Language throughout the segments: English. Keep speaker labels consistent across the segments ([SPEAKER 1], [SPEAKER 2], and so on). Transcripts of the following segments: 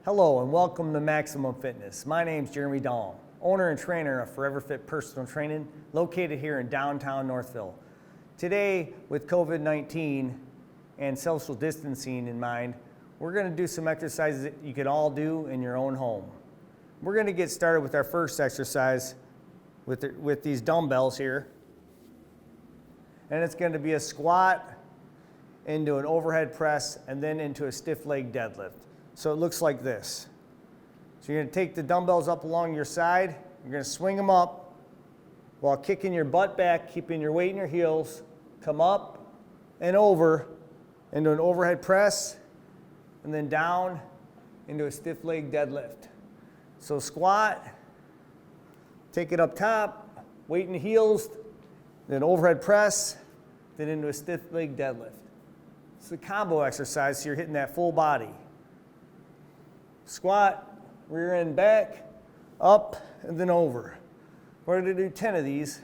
[SPEAKER 1] Hello and welcome to Maximum Fitness. My name is Jeremy Dahl, owner and trainer of Forever Fit Personal Training, located here in downtown Northville. Today, with COVID-19 and social distancing in mind, we're going to do some exercises that you can all do in your own home. We're going to get started with our first exercise with these dumbbells here. And it's going to be a squat into an overhead press and then into a stiff leg deadlift. So it looks like this. So you're going to take the dumbbells up along your side. You're going to swing them up while kicking your butt back, keeping your weight in your heels. Come up and over into an overhead press and then down into a stiff leg deadlift. So squat, take it up top, weight in the heels, then overhead press, then into a stiff leg deadlift. It's a combo exercise, so you're hitting that full body. Squat, rear end back, up, and then over. We're going to do 10 of these.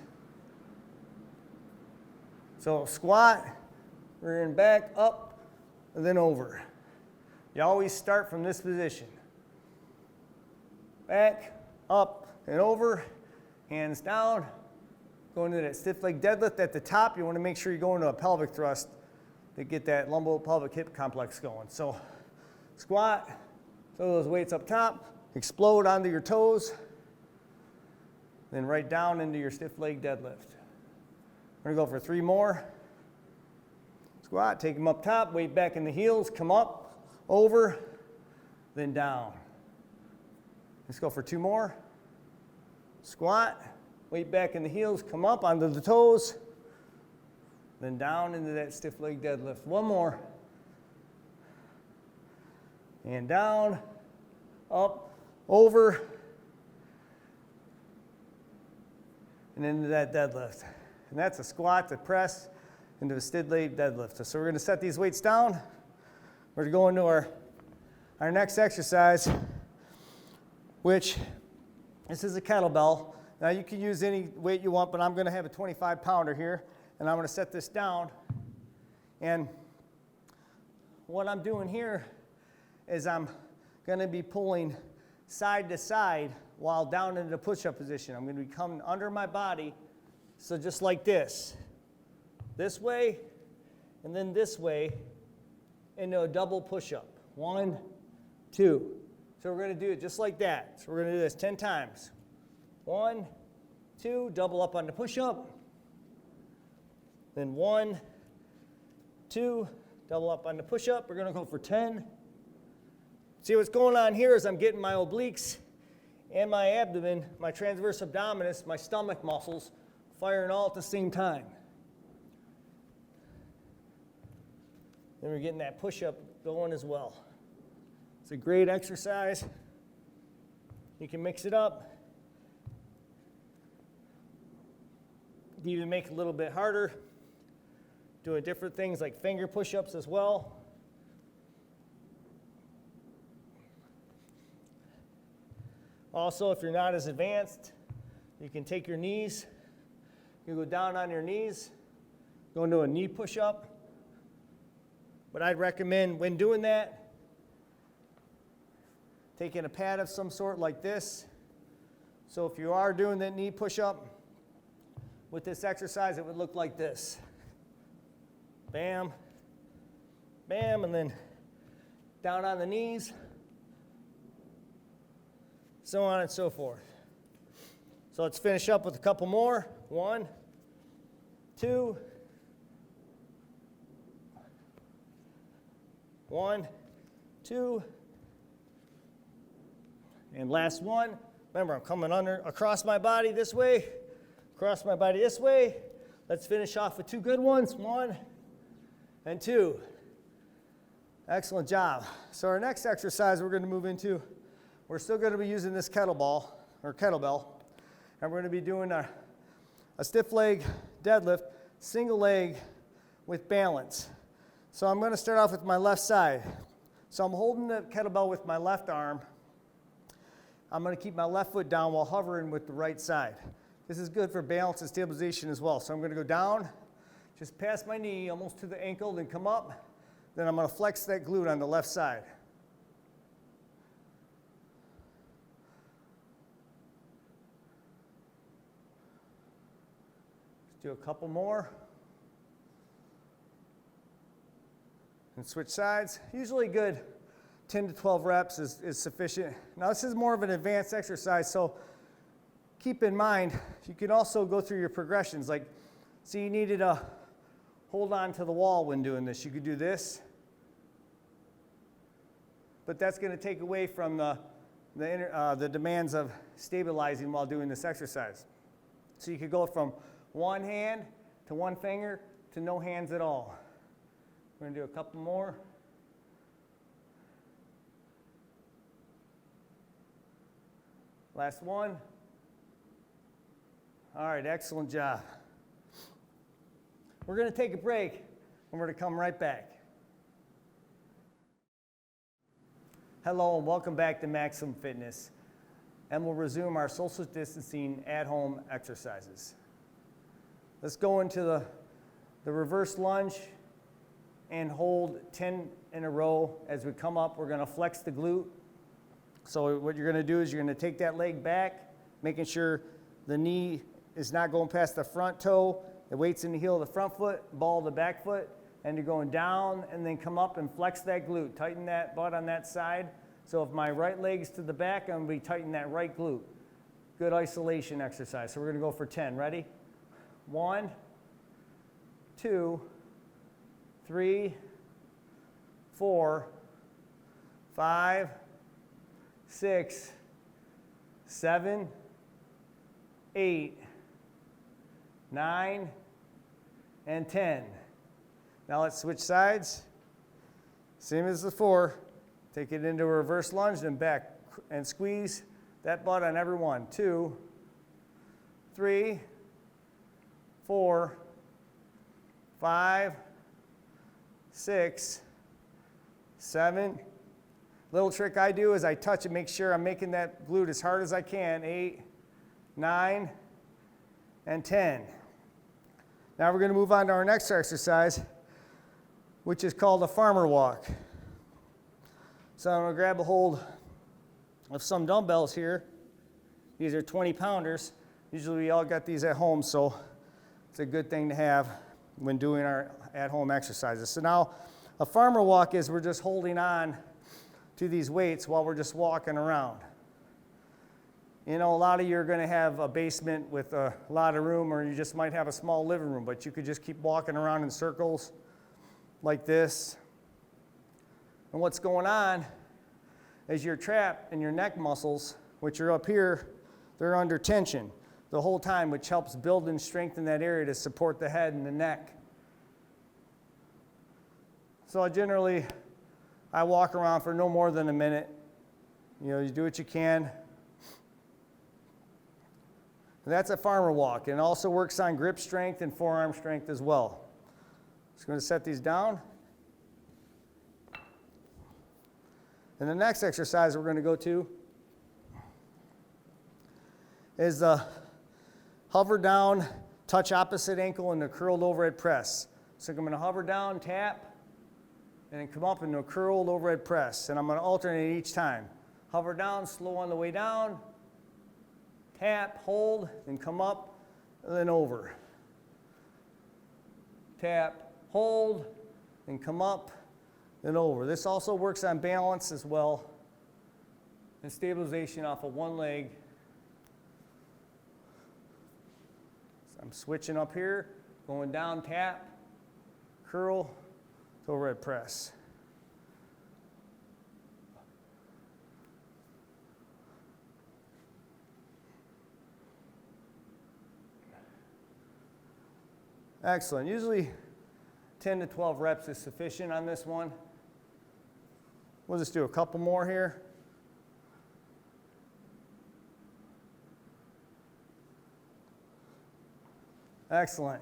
[SPEAKER 1] So squat, rear end back, up, and then over. You always start from this position. Back, up, and over, hands down. Go into that stiff leg deadlift at the top. You want to make sure you go into a pelvic thrust to get that lumbo-pelvic hip complex going. So squat, throw those weights up top, explode onto your toes, then right down into your stiff leg deadlift. We're going to go for 3 more. Squat, take them up top, weight back in the heels, come up, over, then down. Let's go for 2 more. Squat, weight back in the heels, come up onto the toes, then down into that stiff leg deadlift. 1 more. And down, up, over, and into that deadlift. And that's a squat to press into a stiff leg deadlift. So we're going to set these weights down. We're going to go into our next exercise, which this is a kettlebell. Now you can use any weight you want, but I'm going to have a 25-pounder here, and I'm going to set this down. And what I'm doing here is I'm going to be pulling side to side while down into the push-up position. I'm going to be coming under my body, so just like this way, and then this way into a double push-up. 1, 2. So we're going to do it just like that. So we're going to do this 10 times. 1, 2, double up on the push-up. Then 1, 2, double up on the push-up. We're going to go for 10. See what's going on here is I'm getting my obliques and my abdomen, my transverse abdominis, my stomach muscles, firing all at the same time. Then we're getting that push-up going as well. It's a great exercise. You can mix it up. You even make it a little bit harder, doing different things like finger push-ups as well. Also, if you're not as advanced, you can take your knees, you go down on your knees, go into a knee push-up. But I'd recommend when doing that, taking a pad of some sort like this. So if you are doing that knee push-up, with this exercise, it would look like this. Bam, bam, and then down on the knees, so on and so forth. So let's finish up with a couple more. 1, 2, 1, 2, and last one. Remember, I'm coming across my body this way, across my body this way. Let's finish off with 2 good ones. 1 and 2. Excellent job. So our next exercise we're going to move into, we're still going to be using this kettlebell, and we're going to be doing a stiff leg deadlift, single leg with balance. So I'm going to start off with my left side. So I'm holding the kettlebell with my left arm. I'm going to keep my left foot down while hovering with the right side. This is good for balance and stabilization as well. So I'm going to go down, just past my knee, almost to the ankle, then come up. Then I'm going to flex that glute on the left side. do a couple more. And switch sides. Usually good 10 to 12 reps is sufficient. Now this is more of an advanced exercise, so keep in mind, you can also go through your progressions. Like, see, you needed to hold on to the wall when doing this. You could do this, but that's going to take away from the demands of stabilizing while doing this exercise. So you could go from one hand to one finger to no hands at all. We're going to do a couple more. Last one. All right, excellent job. We're going to take a break, and we're going to come right back. Hello, and welcome back to Maximum Fitness. And we'll resume our social distancing at-home exercises. Let's go into the reverse lunge and hold 10 in a row. As we come up, we're going to flex the glute. So what you're going to do is you're going to take that leg back, making sure the knee is not going past the front toe. The weight's in the heel of the front foot, ball of the back foot, and you're going down and then come up and flex that glute. Tighten that butt on that side. So if my right leg's to the back, I'm going to be tightening that right glute. Good isolation exercise. So we're going to go for 10. Ready? 1, 2, 3, 4, 5, 6, 7, 8, 9, and 10. Now let's switch sides. Same as before. Take it into a reverse lunge, then back and squeeze that butt on every one. 2, 3, 4, 5, 6, 7. Little trick I do is I touch and make sure I'm making that glute as hard as I can. 8, 9, and 10. Now we're going to move on to our next exercise, which is called a farmer walk. So I'm going to grab a hold of some dumbbells here. These are 20 pounders. Usually we all got these at home, so it's a good thing to have when doing our at-home exercises. So now a farmer walk is we're just holding on to these weights while we're just walking around. You know, a lot of you are going to have a basement with a lot of room, or you just might have a small living room, but you could just keep walking around in circles like this. And what's going on is your trap and your neck muscles, which are up here, they're under tension the whole time, which helps build and strengthen that area to support the head and the neck. So I walk around for no more than a minute. You know, you do what you can. And that's a farmer walk, and it also works on grip strength and forearm strength as well. Just going to set these down. And the next exercise we're going to go to is the hover down, touch opposite ankle, and the curled overhead press. So I'm going to hover down, tap, and then come up into a curled overhead press. And I'm going to alternate each time. Hover down, slow on the way down, tap, hold, then come up, and then over. Tap, hold, then come up, and over. This also works on balance as well, and stabilization off of one leg. So I'm switching up here, going down, tap, curl, to overhead press. Excellent. Usually 10 to 12 reps is sufficient on this one. We'll just do a couple more here. Excellent.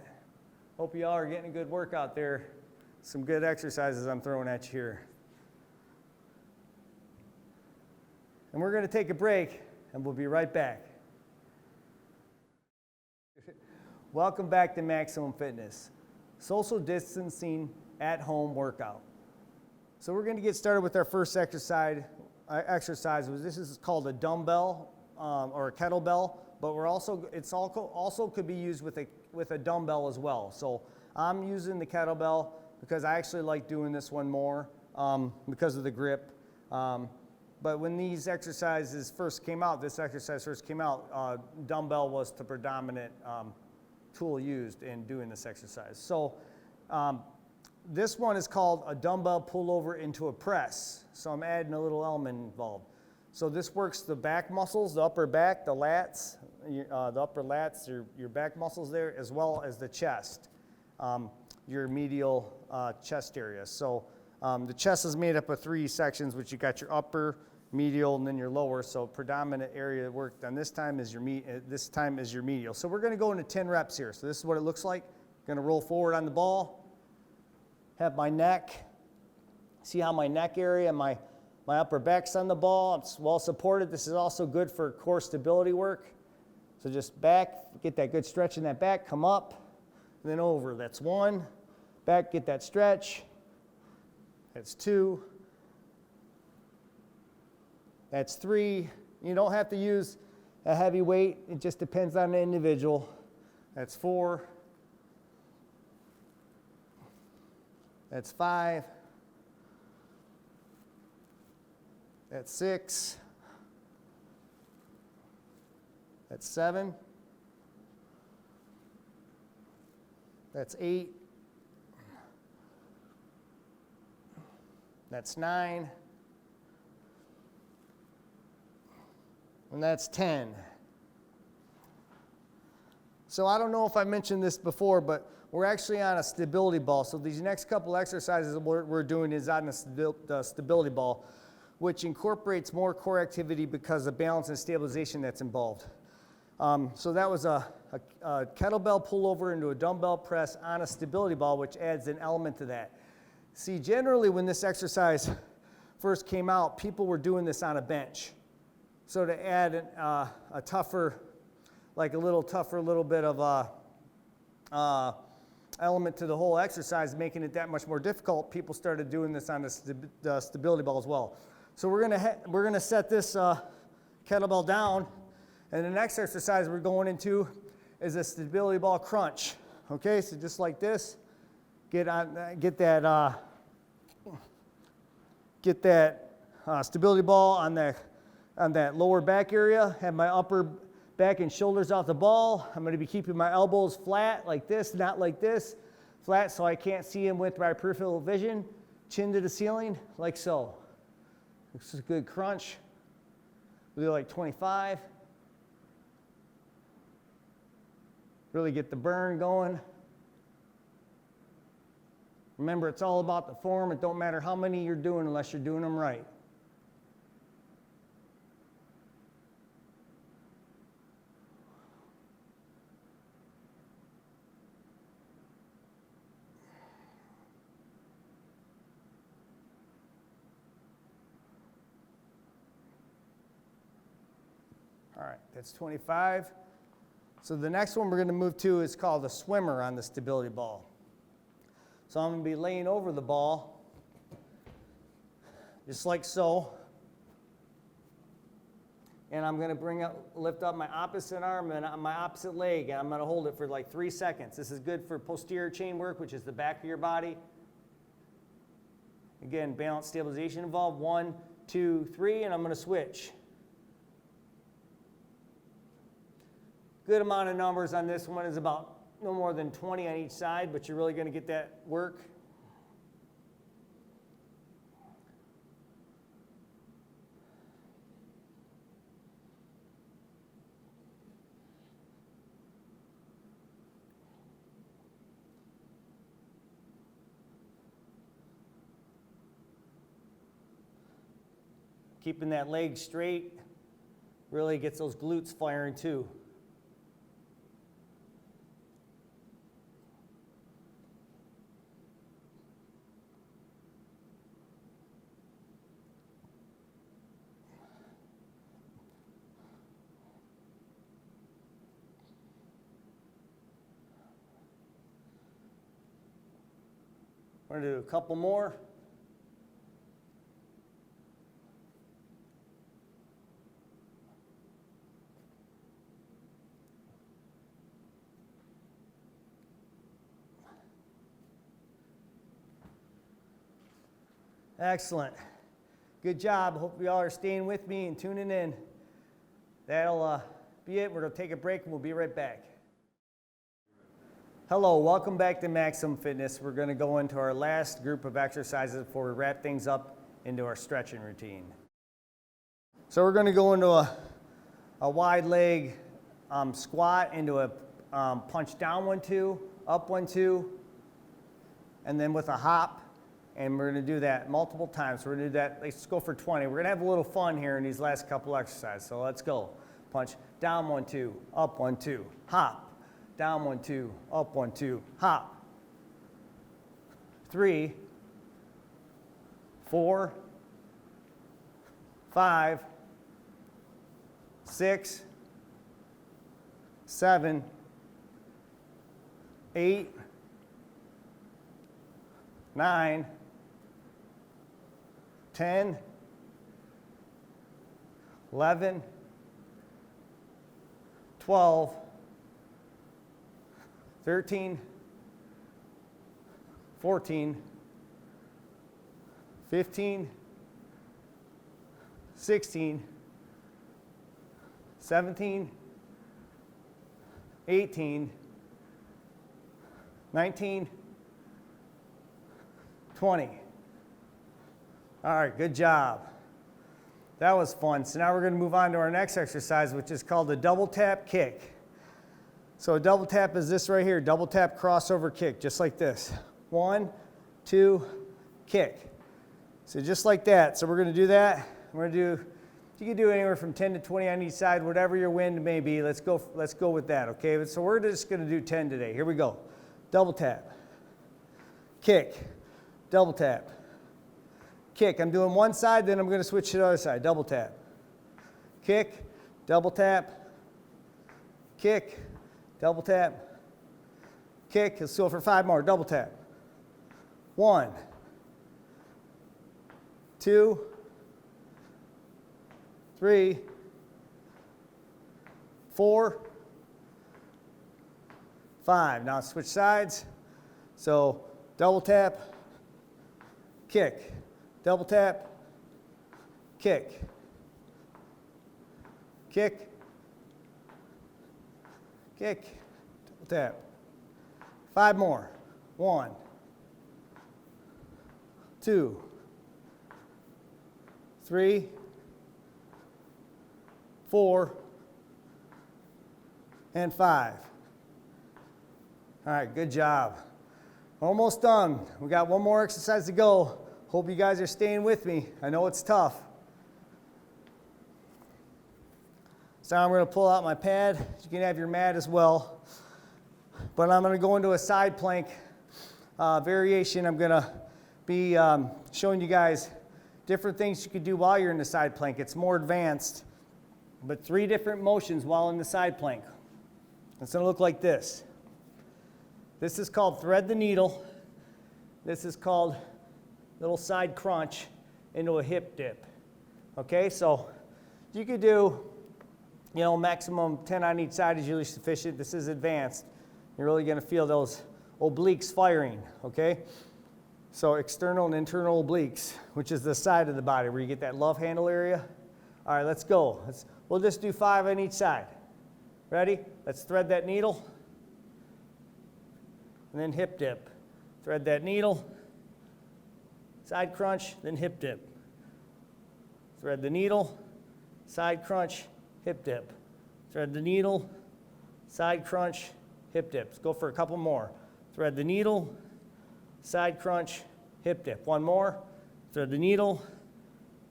[SPEAKER 1] Hope you all are getting a good workout there. Some good exercises I'm throwing at you here. And we're going to take a break, and we'll be right back. Welcome back to Maximum Fitness, social distancing at-home workout. So we're going to get started with our first exercise. This is called a dumbbell or a kettlebell, but it's also could be used with with a dumbbell as well. So I'm using the kettlebell because I actually like doing this one more because of the grip. But when these exercises first came out, dumbbell was the predominant tool used in doing this exercise. So this one is called a dumbbell pullover into a press. So I'm adding a little element involved. So this works the back muscles, the upper back, the lats, your back muscles there, as well as the chest, your medial chest area. So the chest is made up of 3 sections, which you got your upper, medial, and then your lower. So predominant area worked on this time is your medial. So we're going to go into 10 reps here. So this is what it looks like. Going to roll forward on the ball. Have my neck. See how my neck area and my upper back's on the ball. It's well supported. This is also good for core stability work. So just back, get that good stretch in that back, come up, and then over. That's 1. Back, get that stretch. That's 2. That's 3. You don't have to use a heavy weight. It just depends on the individual. That's 4. That's 5. That's 6. That's 7. That's 8. That's 9. And that's 10. So I don't know if I mentioned this before, but we're actually on a stability ball. So these next couple exercises we're doing is on the stability ball, which incorporates more core activity because of balance and stabilization that's involved. So that was a kettlebell pullover into a dumbbell press on a stability ball, which adds an element to that. See, generally when this exercise first came out, people were doing this on a bench. So to add a little bit of element to the whole exercise, making it that much more difficult, people started doing this on the stability ball as well. So we're gonna set this kettlebell down, and the next exercise we're going into is a stability ball crunch. Okay, so just like this, get that stability ball on that lower back area. Have my upper back and shoulders off the ball. I'm going to be keeping my elbows flat like this, not like this. Flat so I can't see them with my peripheral vision. Chin to the ceiling, like so. This is a good crunch. We'll do like 25. Really get the burn going. Remember, it's all about the form. It don't matter how many you're doing unless you're doing them right. All right, that's 25. So the next one we're going to move to is called a swimmer on the stability ball. So I'm going to be laying over the ball, just like so. And I'm going to lift up my opposite arm and my opposite leg, and I'm going to hold it for like 3 seconds. This is good for posterior chain work, which is the back of your body. Again, balance, stabilization involved. 1, 2, 3, and I'm going to switch. Good amount of numbers on this one is about no more than 20 on each side, but you're really going to get that work. Keeping that leg straight really gets those glutes firing too. We're going to do a couple more. Excellent. Good job. Hope you all are staying with me and tuning in. That'll be it. We're going to take a break and we'll be right back. Hello, welcome back to Maximum Fitness. We're going to go into our last group of exercises before we wrap things up into our stretching routine. So we're going to go into a wide leg squat, into a punch down 1, 2, up 1, 2, and then with a hop. And we're going to do that multiple times. So we're going to do that. Let's go for 20. We're going to have a little fun here in these last couple exercises. So let's go. Punch down 1, 2, up 1, 2, hop. Down 1, 2, up 1, 2, hop. 3, 4, 5, 6, 7, 8, 9, 10, 11, 12, 13, 14, 15, 16, 17, 18, 19, 20. All right, good job. That was fun. So now we're going to move on to our next exercise, which is called the double tap kick. So a double tap is this right here, double tap crossover kick, just like this. 1, 2, kick. So just like that. So we're going to do that. We're going to do, you can do anywhere from 10 to 20 on each side, whatever your wind may be. Let's go with that, okay? So we're just going to do 10 today. Here we go. Double tap. Kick. Double tap. Kick. I'm doing one side, then I'm going to switch to the other side. Double tap. Kick. Double tap. Kick. Double tap. Kick. Let's go for 5 more. Double tap. 1, 2, 3, 4, 5. Now switch sides. So double tap, kick, double tap, kick, kick, kick, double tap. 5 more. 1, 2, 3, 4, and 5. All right, good job. Almost done. We got one more exercise to go. Hope you guys are staying with me. I know it's tough. So I'm going to pull out my pad. You can have your mat as well. But I'm going to go into a side plank variation. I'm going to be showing you guys different things you could do while you're in the side plank. It's more advanced, but 3 different motions while in the side plank. It's going to look like this. This is called thread the needle. This is called little side crunch into a hip dip. Okay, so you could do, maximum 10 on each side is usually sufficient. This is advanced. You're really going to feel those obliques firing, okay? So external and internal obliques, which is the side of the body where you get that love handle area. All right, let's go. We'll just do 5 on each side. Ready? Let's thread that needle. And then hip dip. Thread that needle. Side crunch, then hip dip. Thread the needle. Side crunch, hip dip. Thread the needle. Side crunch, hip dip. Let's go for a couple more. Thread the needle. Side crunch, hip dip. One more. Thread the needle.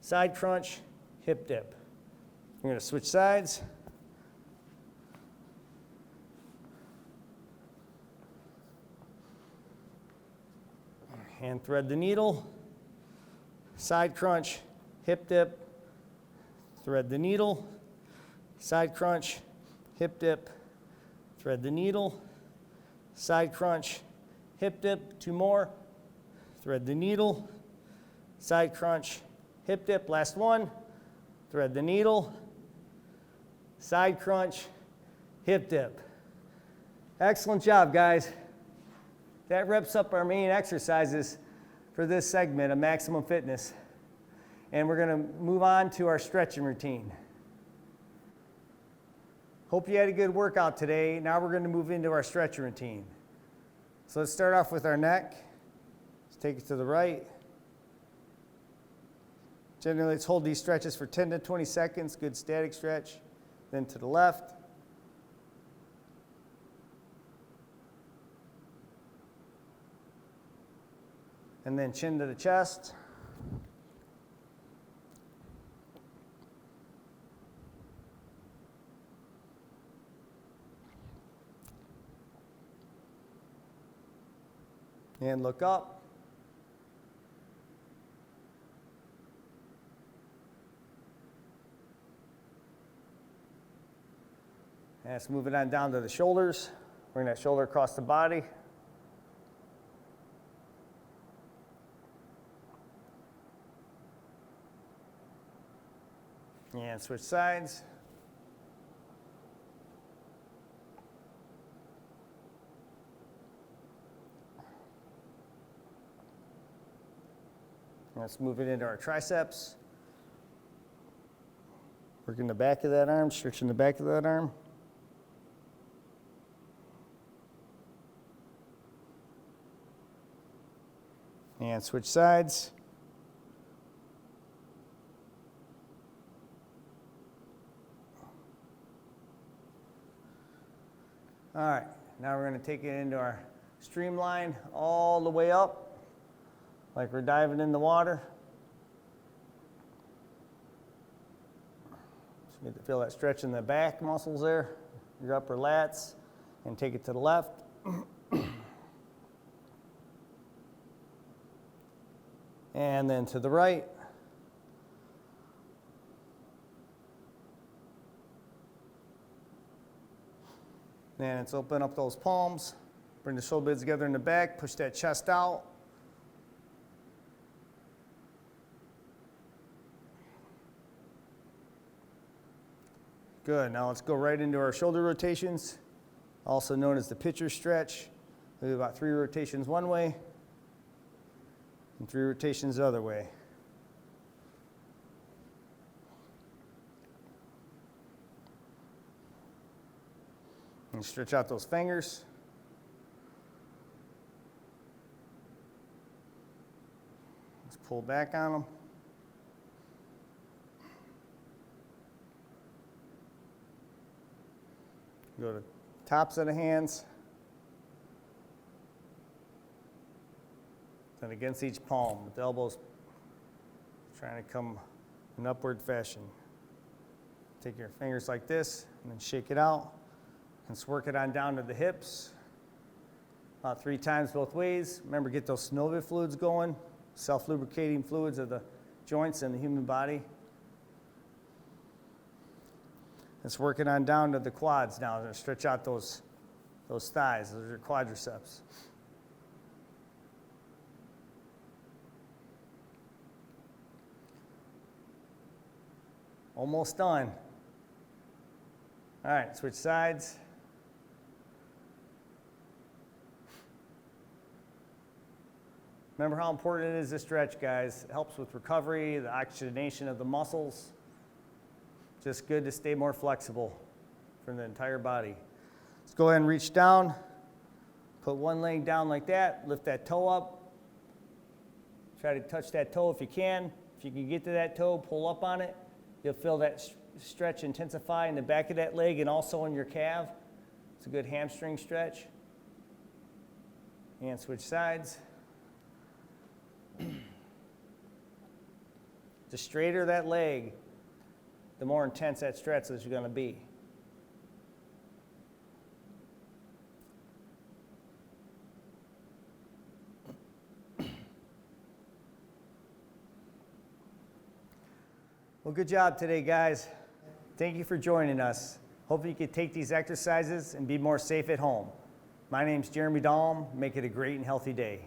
[SPEAKER 1] Side crunch, hip dip. We're going to switch sides. And thread the needle, side crunch, hip dip, thread the needle, side crunch, hip dip, thread the needle, side crunch, hip dip. 2 more, thread the needle, side crunch, hip dip. Last one, thread the needle, side crunch, hip dip. Excellent job, guys. That wraps up our main exercises. for this segment of Maximum Fitness. And we're going to move on to our stretching routine. Hope you had a good workout today. Now we're going to move into our stretching routine. So let's start off with our neck. Let's take it to the right. Generally, let's hold these stretches for 10 to 20 seconds, good static stretch. Then to the left. And then chin to the chest. And look up. And let's move it on down to the shoulders. Bring that shoulder across the body. And switch sides. Let's move it into our triceps. Working the back of that arm, stretching the back of that arm. And switch sides. All right, now we're going to take it into our streamline all the way up. Like we're diving in the water. Just get to feel that stretch in the back muscles there, your upper lats, and take it to the left. And then to the right. And let's open up those palms, bring the shoulder blades together in the back, push that chest out. Good, now let's go right into our shoulder rotations, also known as the pitcher stretch. We'll do about 3 rotations one way and 3 rotations the other way. And stretch out those fingers. Let's pull back on them. Go to tops of the hands, then against each palm with the elbows trying to come in upward fashion. Take your fingers like this and then shake it out. Let's work it on down to the hips. About 3 times both ways. Remember, get those synovial fluids going, self-lubricating fluids of the joints in the human body. Let's work it on down to the quads now. We're going to stretch out those thighs. Those are your quadriceps. Almost done. All right, switch sides. Remember how important it is to stretch, guys. It helps with recovery, the oxygenation of the muscles. Just good to stay more flexible for the entire body. Let's go ahead and reach down. Put one leg down like that. Lift that toe up. Try to touch that toe if you can. If you can get to that toe, pull up on it. You'll feel that stretch intensify in the back of that leg and also in your calf. It's a good hamstring stretch. And switch sides. The straighter that leg, the more intense that stretch is going to be. Well, good job today, guys. Thank you for joining us. Hopefully you can take these exercises and be more safe at home. My name's Jeremy Dahlm. Make it a great and healthy day.